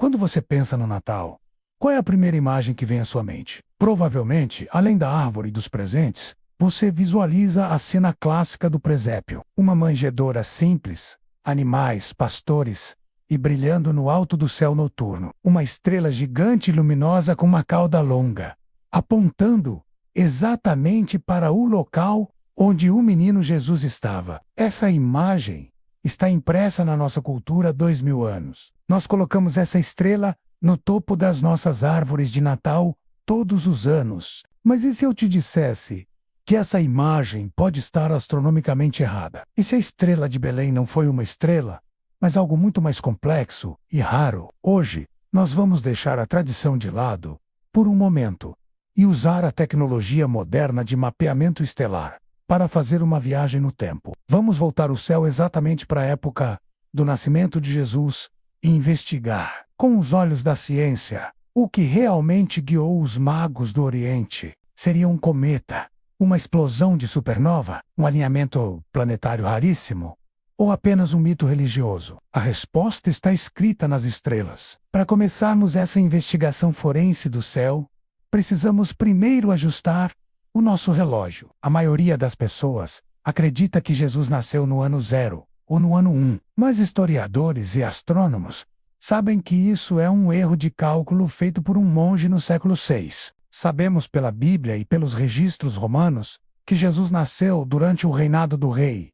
Quando você pensa no Natal, qual é a primeira imagem que vem à sua mente? Provavelmente, além da árvore e dos presentes, você visualiza a cena clássica do presépio. Uma manjedoura simples, animais, pastores, e brilhando no alto do céu noturno, uma estrela gigante e luminosa com uma cauda longa, apontando exatamente para o local onde o menino Jesus estava. Essa imagem está impressa na nossa cultura há 2000 anos. Nós colocamos essa estrela no topo das nossas árvores de Natal todos os anos. Mas e se eu te dissesse que essa imagem pode estar astronomicamente errada? E se a estrela de Belém não foi uma estrela, mas algo muito mais complexo e raro? Hoje, nós vamos deixar a tradição de lado por um momento e usar a tecnologia moderna de mapeamento estelar para fazer uma viagem no tempo. Vamos voltar o céu exatamente para a época do nascimento de Jesus e investigar, com os olhos da ciência, o que realmente guiou os magos do Oriente. Seria um cometa, uma explosão de supernova, um alinhamento planetário raríssimo, ou apenas um mito religioso? A resposta está escrita nas estrelas. Para começarmos essa investigação forense do céu, precisamos primeiro ajustar o nosso relógio. A maioria das pessoas acredita que Jesus nasceu no ano 0 ou no ano 1, mas historiadores e astrônomos sabem que isso é um erro de cálculo feito por um monge no século 6. Sabemos pela Bíblia e pelos registros romanos que Jesus nasceu durante o reinado do rei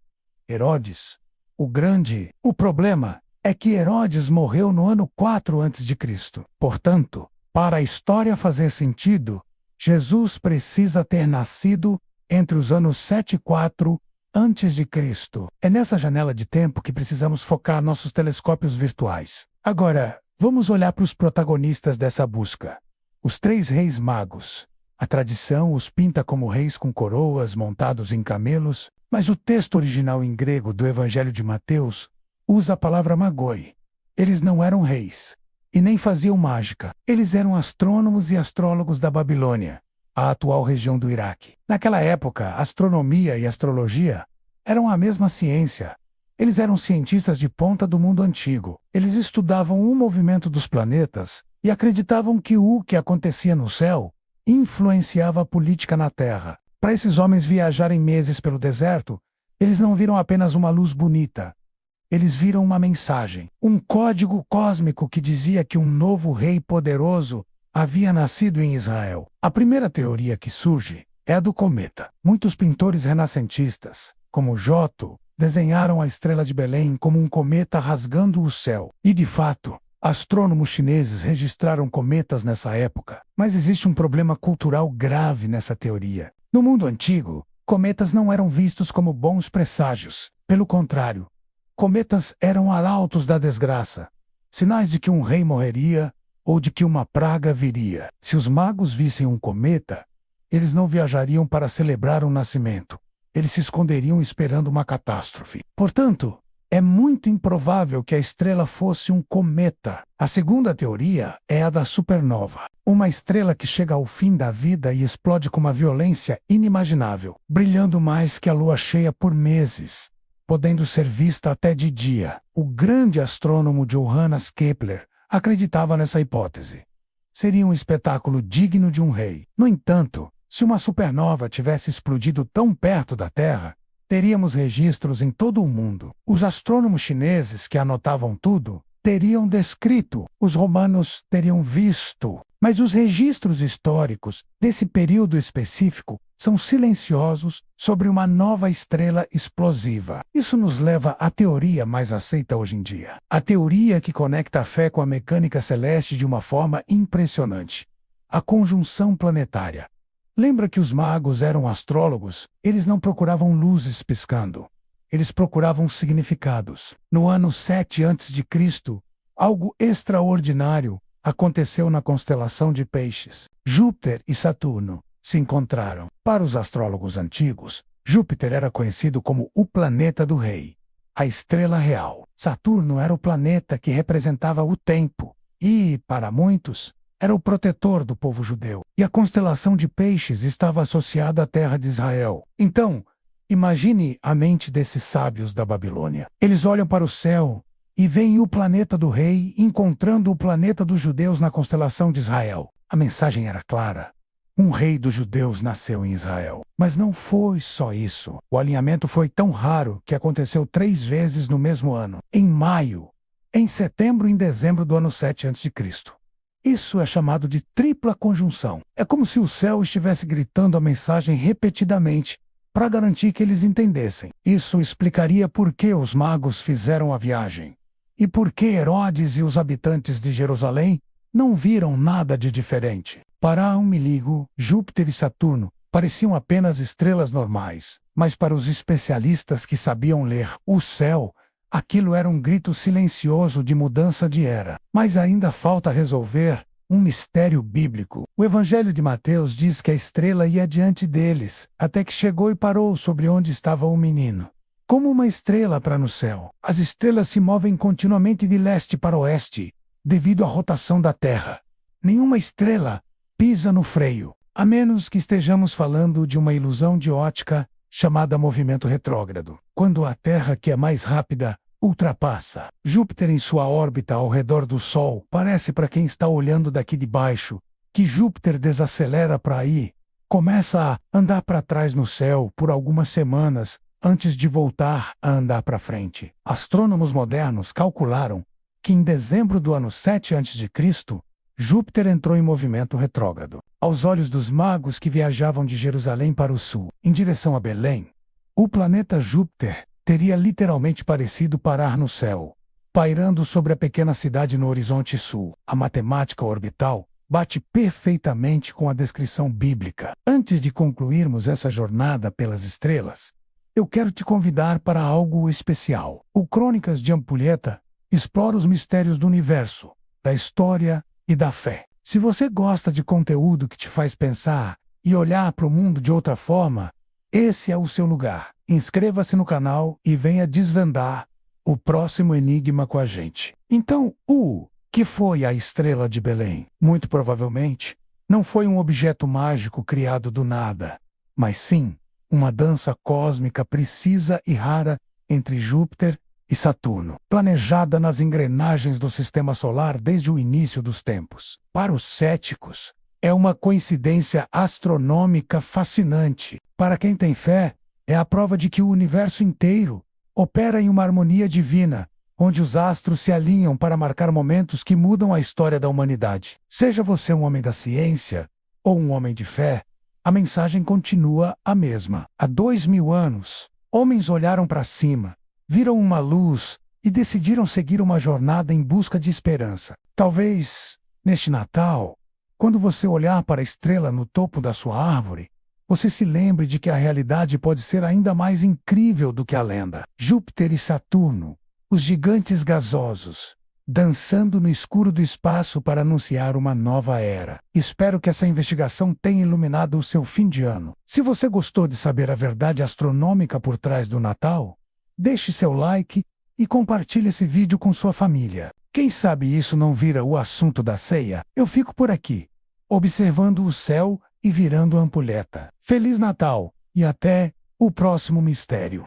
Herodes o Grande. O problema é que Herodes morreu no ano 4 a.C. Portanto, para a história fazer sentido, Jesus precisa ter nascido entre os anos 7 e 4 a.C. É nessa janela de tempo que precisamos focar nossos telescópios virtuais. Agora, vamos olhar para os protagonistas dessa busca. Os 3 reis magos. A tradição os pinta como reis com coroas montados em camelos, mas o texto original em grego do Evangelho de Mateus usa a palavra magoi. Eles não eram reis e nem faziam mágica. Eles eram astrônomos e astrólogos da Babilônia, a atual região do Iraque. Naquela época, astronomia e astrologia eram a mesma ciência. Eles eram cientistas de ponta do mundo antigo. Eles estudavam o movimento dos planetas e acreditavam que o que acontecia no céu influenciava a política na Terra. Para esses homens viajarem meses pelo deserto, eles não viram apenas uma luz bonita. Eles viram uma mensagem, um código cósmico que dizia que um novo rei poderoso havia nascido em Israel. A primeira teoria que surge é a do cometa. Muitos pintores renascentistas, como Giotto, desenharam a estrela de Belém como um cometa rasgando o céu. E de fato, astrônomos chineses registraram cometas nessa época. Mas existe um problema cultural grave nessa teoria. No mundo antigo, cometas não eram vistos como bons presságios. Pelo contrário, cometas eram arautos da desgraça, sinais de que um rei morreria ou de que uma praga viria. Se os magos vissem um cometa, eles não viajariam para celebrar um nascimento. Eles se esconderiam esperando uma catástrofe. Portanto, é muito improvável que a estrela fosse um cometa. A segunda teoria é a da supernova. Uma estrela que chega ao fim da vida e explode com uma violência inimaginável, brilhando mais que a lua cheia por meses, podendo ser vista até de dia. O grande astrônomo Johannes Kepler acreditava nessa hipótese. Seria um espetáculo digno de um rei. No entanto, se uma supernova tivesse explodido tão perto da Terra, teríamos registros em todo o mundo. Os astrônomos chineses que anotavam tudo teriam descrito, os romanos teriam visto. Mas os registros históricos desse período específico são silenciosos sobre uma nova estrela explosiva. Isso nos leva à teoria mais aceita hoje em dia. A teoria que conecta a fé com a mecânica celeste de uma forma impressionante. A conjunção planetária. Lembra que os magos eram astrólogos? Eles não procuravam luzes piscando. Eles procuravam significados. No ano 7 a.C., algo extraordinário aconteceu na constelação de Peixes. Júpiter e Saturno se encontraram. Para os astrólogos antigos, Júpiter era conhecido como o planeta do rei, a estrela real. Saturno era o planeta que representava o tempo e, para muitos, era o protetor do povo judeu. E a constelação de Peixes estava associada à terra de Israel. Então, imagine a mente desses sábios da Babilônia. Eles olham para o céu E vem o planeta do rei encontrando o planeta dos judeus na constelação de Israel. A mensagem era clara. Um rei dos judeus nasceu em Israel. Mas não foi só isso. O alinhamento foi tão raro que aconteceu 3 vezes no mesmo ano. Em maio, em setembro e em dezembro do ano 7 a.C. Isso é chamado de tripla conjunção. É como se o céu estivesse gritando a mensagem repetidamente para garantir que eles entendessem. Isso explicaria por que os magos fizeram a viagem e por que Herodes e os habitantes de Jerusalém não viram nada de diferente. Para Umiligo, Júpiter e Saturno pareciam apenas estrelas normais, mas para os especialistas que sabiam ler o céu, aquilo era um grito silencioso de mudança de era. Mas ainda falta resolver um mistério bíblico. O Evangelho de Mateus diz que a estrela ia diante deles, até que chegou e parou sobre onde estava o menino. Como uma estrela para no céu, as estrelas se movem continuamente de leste para oeste, devido à rotação da Terra. Nenhuma estrela pisa no freio, a menos que estejamos falando de uma ilusão de ótica chamada movimento retrógrado, quando a Terra, que é mais rápida, ultrapassa Júpiter em sua órbita ao redor do Sol. Parece para quem está olhando daqui de baixo que Júpiter desacelera para aí, começa a andar para trás no céu por algumas semanas antes de voltar a andar para frente. Astrônomos modernos calcularam que em dezembro do ano 7 a.C., Júpiter entrou em movimento retrógrado. Aos olhos dos magos que viajavam de Jerusalém para o sul, em direção a Belém, o planeta Júpiter teria literalmente parecido parar no céu, pairando sobre a pequena cidade no horizonte sul. A matemática orbital bate perfeitamente com a descrição bíblica. Antes de concluirmos essa jornada pelas estrelas, eu quero te convidar para algo especial. O Crônicas de Ampulheta explora os mistérios do universo, da história e da fé. Se você gosta de conteúdo que te faz pensar e olhar para o mundo de outra forma, esse é o seu lugar. Inscreva-se no canal e venha desvendar o próximo enigma com a gente. Então, o que foi a estrela de Belém? Muito provavelmente, não foi um objeto mágico criado do nada, mas sim uma dança cósmica precisa e rara entre Júpiter e Saturno, planejada nas engrenagens do Sistema Solar desde o início dos tempos. Para os céticos, é uma coincidência astronômica fascinante. Para quem tem fé, é a prova de que o universo inteiro opera em uma harmonia divina, onde os astros se alinham para marcar momentos que mudam a história da humanidade. Seja você um homem da ciência ou um homem de fé, a mensagem continua a mesma. Há 2000 anos, homens olharam para cima, viram uma luz e decidiram seguir uma jornada em busca de esperança. Talvez, neste Natal, quando você olhar para a estrela no topo da sua árvore, você se lembre de que a realidade pode ser ainda mais incrível do que a lenda. Júpiter e Saturno, os gigantes gasosos, dançando no escuro do espaço para anunciar uma nova era. Espero que essa investigação tenha iluminado o seu fim de ano. Se você gostou de saber a verdade astronômica por trás do Natal, deixe seu like e compartilhe esse vídeo com sua família. Quem sabe isso não vira o assunto da ceia? Eu fico por aqui, observando o céu e virando a ampulheta. Feliz Natal e até o próximo mistério.